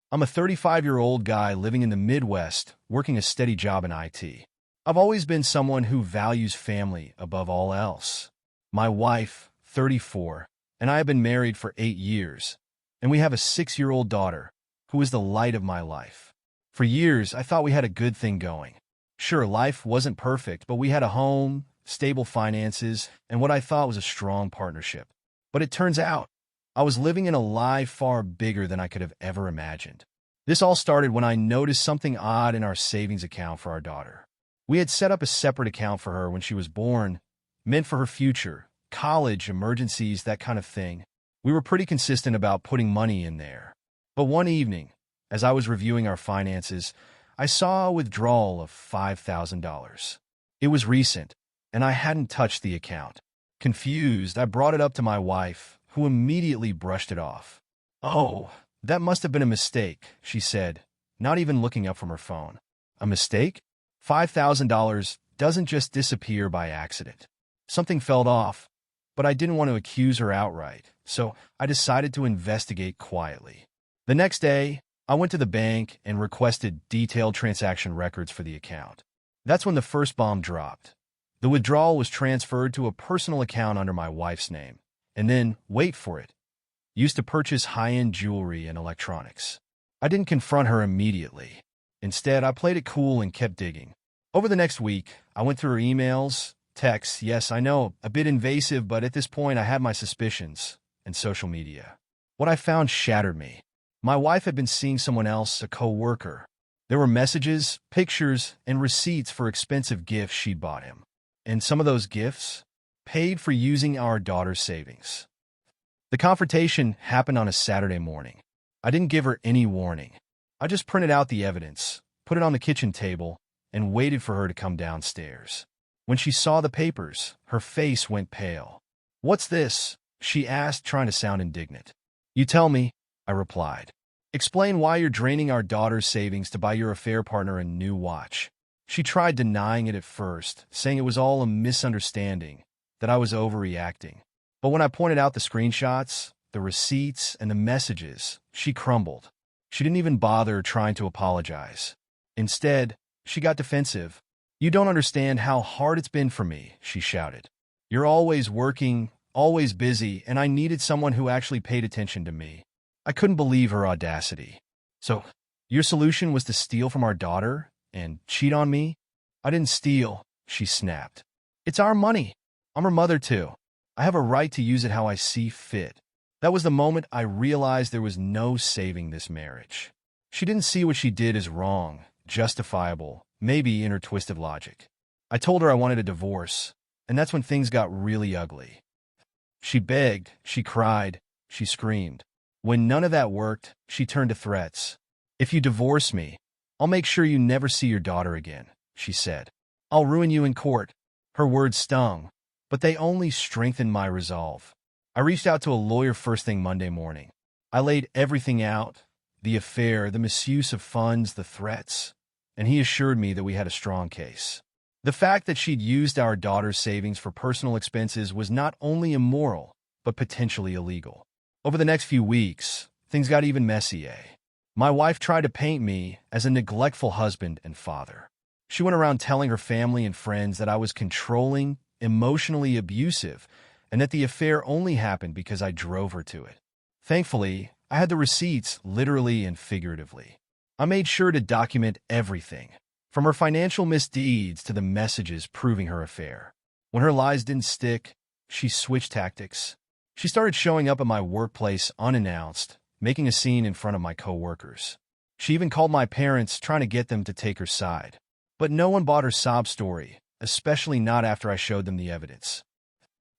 I'm a 35-year-old guy living in the Midwest, working a steady job in IT. I've always been someone who values family above all else. My wife, 34, and I have been married for 8 years, and we have a 6-year-old daughter, who is the light of my life. For years, I thought we had a good thing going. Sure, life wasn't perfect, but we had a home, stable finances, and what I thought was a strong partnership. But it turns out, I was living in a lie far bigger than I could have ever imagined. This all started when I noticed something odd in our savings account for our daughter. We had set up a separate account for her when she was born, meant for her future, college, emergencies, that kind of thing. We were pretty consistent about putting money in there. But one evening, as I was reviewing our finances, I saw a withdrawal of $5,000. It was recent, and I hadn't touched the account. Confused, I brought it up to my wife, who immediately brushed it off. "Oh, that must have been a mistake," she said, not even looking up from her phone. "A mistake? $5,000 doesn't just disappear by accident. Something fell off, but I didn't want to accuse her outright, so I decided to investigate quietly. The next day, I went to the bank and requested detailed transaction records for the account. That's when the first bomb dropped. The withdrawal was transferred to a personal account under my wife's name, and then, wait for it, used to purchase high-end jewelry and electronics. I didn't confront her immediately. Instead, I played it cool and kept digging. Over the next week, I went through her emails, texts, yes, I know, a bit invasive, but at this point I had my suspicions, and social media. What I found shattered me. My wife had been seeing someone else, a co-worker. There were messages, pictures, and receipts for expensive gifts she'd bought him. And some of those gifts paid for using our daughter's savings. The confrontation happened on a Saturday morning. I didn't give her any warning. I just printed out the evidence, put it on the kitchen table, and waited for her to come downstairs. When she saw the papers, her face went pale. "What's this?" she asked, trying to sound indignant. "You tell me," I replied. "Explain why you're draining our daughter's savings to buy your affair partner a new watch." She tried denying it at first, saying it was all a misunderstanding, that I was overreacting. But when I pointed out the screenshots, the receipts, and the messages, she crumbled. She didn't even bother trying to apologize. Instead, she got defensive. "You don't understand how hard it's been for me," she shouted. "You're always working, always busy, and I needed someone who actually paid attention to me." I couldn't believe her audacity. "So, your solution was to steal from our daughter and cheat on me?" "I didn't steal," she snapped. "It's our money. I'm her mother too. I have a right to use it how I see fit." That was the moment I realized there was no saving this marriage. She didn't see what she did as wrong, justifiable, maybe in her twisted logic. I told her I wanted a divorce, and that's when things got really ugly. She begged, she cried, she screamed. When none of that worked, she turned to threats. "If you divorce me, I'll make sure you never see your daughter again," she said. "I'll ruin you in court." Her words stung, but they only strengthened my resolve. I reached out to a lawyer first thing Monday morning. I laid everything out, the affair, the misuse of funds, the threats, and he assured me that we had a strong case. The fact that she'd used our daughter's savings for personal expenses was not only immoral, but potentially illegal. Over the next few weeks, things got even messier. My wife tried to paint me as a neglectful husband and father. She went around telling her family and friends that I was controlling, emotionally abusive, and that the affair only happened because I drove her to it. Thankfully, I had the receipts, literally and figuratively. I made sure to document everything, from her financial misdeeds to the messages proving her affair. When her lies didn't stick, she switched tactics. She started showing up at my workplace unannounced, making a scene in front of my coworkers. She even called my parents, trying to get them to take her side. But no one bought her sob story, especially not after I showed them the evidence.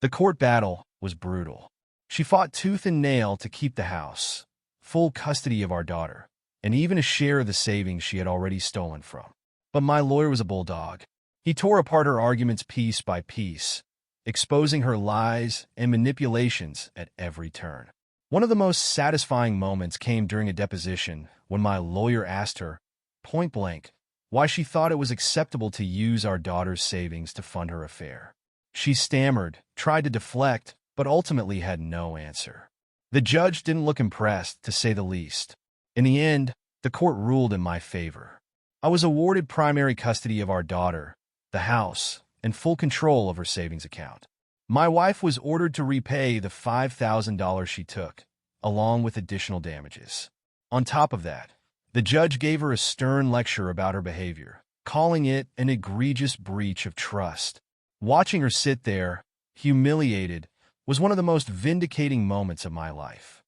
The court battle was brutal. She fought tooth and nail to keep the house, full custody of our daughter, and even a share of the savings she had already stolen from. But my lawyer was a bulldog. He tore apart her arguments piece by piece, exposing her lies and manipulations at every turn. One of the most satisfying moments came during a deposition when my lawyer asked her, point blank, why she thought it was acceptable to use our daughter's savings to fund her affair. She stammered, tried to deflect, but ultimately had no answer. The judge didn't look impressed, to say the least. In the end, the court ruled in my favor. I was awarded primary custody of our daughter, the house, and full control of her savings account. My wife was ordered to repay the $5,000 she took, along with additional damages. On top of that, the judge gave her a stern lecture about her behavior, calling it an egregious breach of trust. Watching her sit there, humiliated, was one of the most vindicating moments of my life.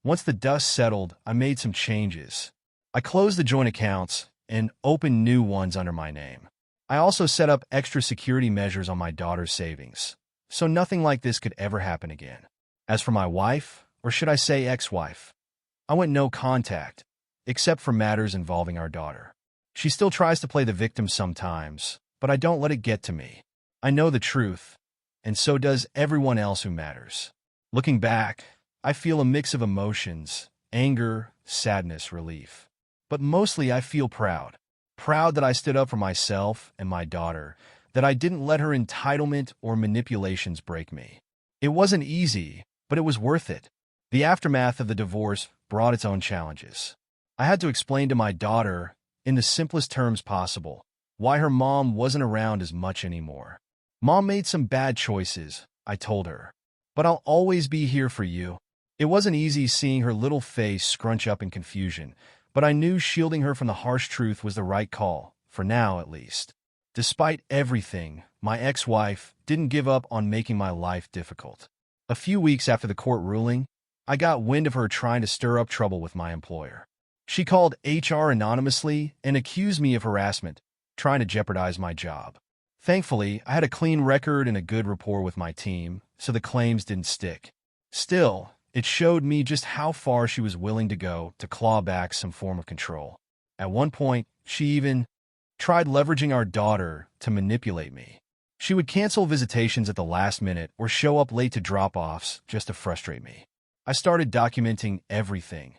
Once the dust settled, I made some changes. I closed the joint accounts and opened new ones under my name. I also set up extra security measures on my daughter's savings, so nothing like this could ever happen again. As for my wife, or should I say ex-wife, I went no contact, except for matters involving our daughter. She still tries to play the victim sometimes, but I don't let it get to me. I know the truth, and so does everyone else who matters. Looking back, I feel a mix of emotions: anger, sadness, relief. But mostly I feel proud. Proud that I stood up for myself and my daughter, that I didn't let her entitlement or manipulations break me. It wasn't easy, but it was worth it. The aftermath of the divorce brought its own challenges. I had to explain to my daughter, in the simplest terms possible, why her mom wasn't around as much anymore. Mom made some bad choices, I told her, but I'll always be here for you. It wasn't easy seeing her little face scrunch up in confusion, but I knew shielding her from the harsh truth was the right call, for now at least. Despite everything, my ex-wife didn't give up on making my life difficult. A few weeks after the court ruling, I got wind of her trying to stir up trouble with my employer. She called HR anonymously and accused me of harassment, trying to jeopardize my job. Thankfully, I had a clean record and a good rapport with my team, so the claims didn't stick. Still, it showed me just how far she was willing to go to claw back some form of control. At one point, she even tried leveraging our daughter to manipulate me. She would cancel visitations at the last minute or show up late to drop-offs just to frustrate me. I started documenting everything.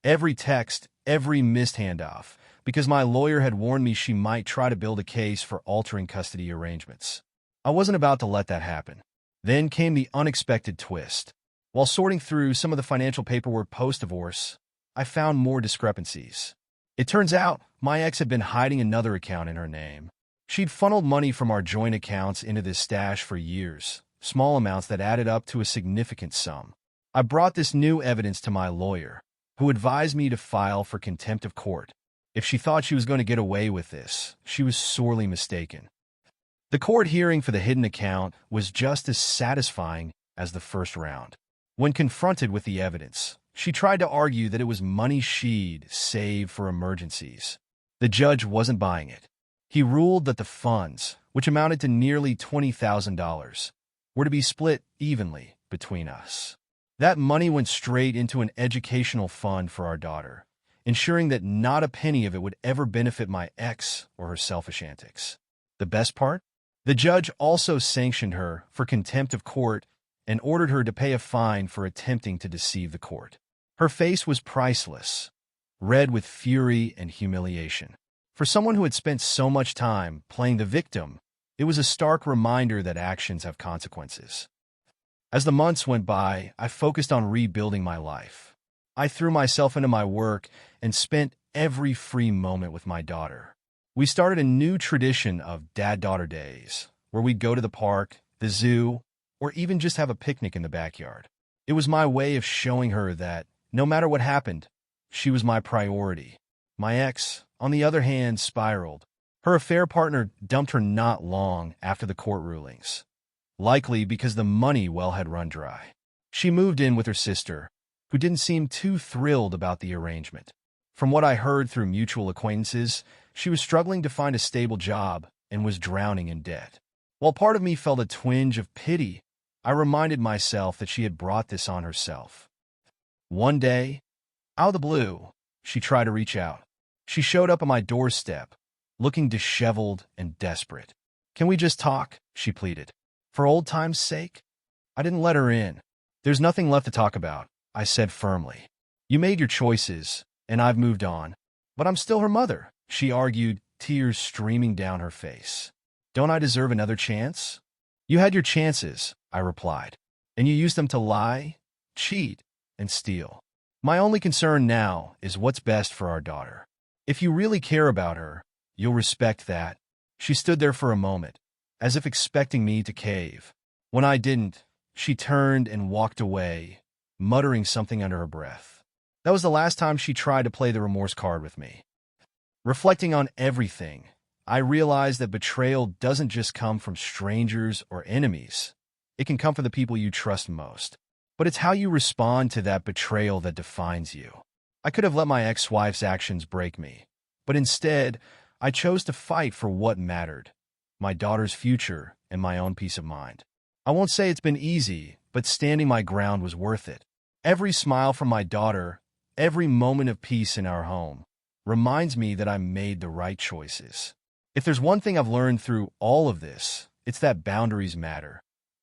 Every text, every missed handoff, because my lawyer had warned me she might try to build a case for altering custody arrangements. I wasn't about to let that happen. Then came the unexpected twist. While sorting through some of the financial paperwork post-divorce, I found more discrepancies. It turns out my ex had been hiding another account in her name. She'd funneled money from our joint accounts into this stash for years, small amounts that added up to a significant sum. I brought this new evidence to my lawyer, who advised me to file for contempt of court. If she thought she was going to get away with this, she was sorely mistaken. The court hearing for the hidden account was just as satisfying as the first round. When confronted with the evidence, she tried to argue that it was money she'd saved for emergencies. The judge wasn't buying it. He ruled that the funds, which amounted to nearly $20,000, were to be split evenly between us. That money went straight into an educational fund for our daughter, ensuring that not a penny of it would ever benefit my ex or her selfish antics. The best part? The judge also sanctioned her for contempt of court and ordered her to pay a fine for attempting to deceive the court. Her face was priceless, red with fury and humiliation. For someone who had spent so much time playing the victim, it was a stark reminder that actions have consequences. As the months went by, I focused on rebuilding my life. I threw myself into my work and spent every free moment with my daughter. We started a new tradition of dad-daughter days, where we'd go to the park, the zoo, or even just have a picnic in the backyard. It was my way of showing her that, no matter what happened, she was my priority. My ex, on the other hand, spiraled. Her affair partner dumped her not long after the court rulings, likely because the money well had run dry. She moved in with her sister, who didn't seem too thrilled about the arrangement. From what I heard through mutual acquaintances, she was struggling to find a stable job and was drowning in debt. While part of me felt a twinge of pity, I reminded myself that she had brought this on herself. One day, out of the blue, she tried to reach out. She showed up on my doorstep, looking disheveled and desperate. "Can we just talk?" she pleaded. "For old time's sake?" I didn't let her in. "There's nothing left to talk about," I said firmly. "You made your choices, and I've moved on. But I'm still her mother," she argued, tears streaming down her face. "Don't I deserve another chance?" "You had your chances," I replied, "and you used them to lie, cheat, and steal. My only concern now is what's best for our daughter. If you really care about her, you'll respect that. She stood there for a moment, as if expecting me to cave. When I didn't, she turned and walked away, muttering something under her breath. That was the last time she tried to play the remorse card with me. Reflecting on everything, I realized that betrayal doesn't just come from strangers or enemies. It can come from the people you trust most. But it's how you respond to that betrayal that defines you. I could have let my ex-wife's actions break me, but instead, I chose to fight for what mattered, my daughter's future and my own peace of mind. I won't say it's been easy, but standing my ground was worth it. Every smile from my daughter, every moment of peace in our home, reminds me that I made the right choices. If there's one thing I've learned through all of this, it's that boundaries matter.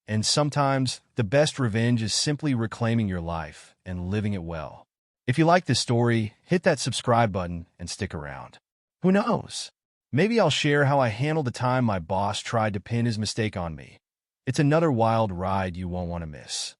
And sometimes, the best revenge is simply reclaiming your life and living it well. If you like this story, hit that subscribe button and stick around. Who knows? Maybe I'll share how I handled the time my boss tried to pin his mistake on me. It's another wild ride you won't want to miss.